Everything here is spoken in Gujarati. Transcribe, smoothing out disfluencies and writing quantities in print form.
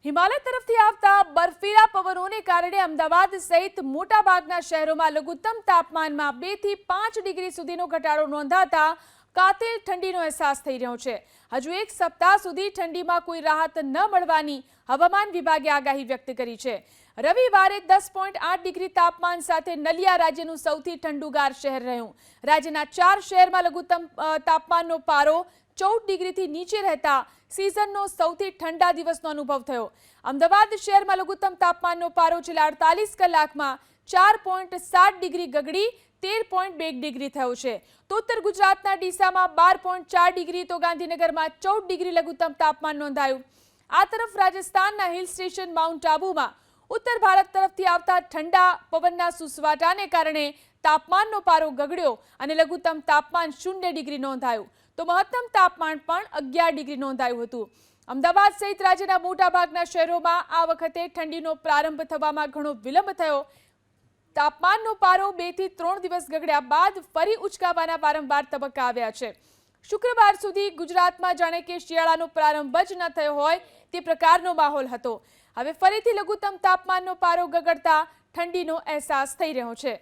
હિમાલય તરફથી આવતા બર્ફીલા પવનોને કારણે અમદાવાદ સહિત મોટાભાગના શહેરોમાં લઘુત્તમ તાપમાનમાં 2 થી 5 ડિગ્રી સુધીનો ઘટાડો નોંધાતા કાતિલ ઠંડીનો અહેસાસ થઈ રહ્યો છે। હજુ એક સપ્તાહ સુધી ઠંડીમાં કોઈ રાહત ન મળવાની હવામાન વિભાગે આગાહી વ્યક્ત કરી છે। રવિવારે 10.8 ડિગ્રી તાપમાન સાથે નલિયા રાજ્યનું સૌથી ઠંડુગાર શહેર રહ્યું। રાજ્યના 4 શહેરમાં લઘુત્તમ તાપમાનનો પારો 14 ડિગ્રીથી નીચે રહેતા सीजनનો સૌથી ઠંડા દિવસનો અનુભવ થયો। અમદાવાદ શહેરમાં લઘુત્તમ તાપમાનનો પારો છેલ્લા 48 કલાકમાં 4.7 ડિગ્રી ગગડી 13.2 ડિગ્રી થયો છે। તો ઉત્તર ગુજરાતના ડીસામાં 12.4 ડિગ્રી તો ગાંધીનગરમાં 14 ડિગ્રી લઘુત્તમ તાપમાન નોંધાયું। આ તરફ રાજસ્થાનના હિલ સ્ટેશન માઉન્ટ આબુમાં ઉત્તર ભારત તરફથી આવતા ઠંડા પવનના સુસવાટાને કારણે તાપમાનનો પારો ગગડ્યો અને લઘુત્તમ તાપમાન 0 ડિગ્રી નોંધાયું તો મહત્તમ તાપમાન પણ 11 ડિગ્રી નોંધાયું હતું। અમદાવાદ સહિત રાજ્યના મોટાભાગના શહેરોમાં આ વખતે ઠંડીનો પ્રારંભ થવામાં ઘણો વિલંબ થયો। તાપમાનનો પારો 2 થી 3 દિવસ ગગડ્યા બાદ ફરી ઉચકાવાના વારંવાર તબક્કા આવ્યા છે। શુક્રવાર સુધી ગુજરાતમાં જાણે કે શિયાળાનો પ્રારંભ જ ન થયો હોય તે પ્રકારનો માહોલ હતો। હવે ફરીથી લઘુત્તમ તાપમાનનો પારો ગગડતા ઠંડીનો અહેસાસ થઈ રહ્યો છે।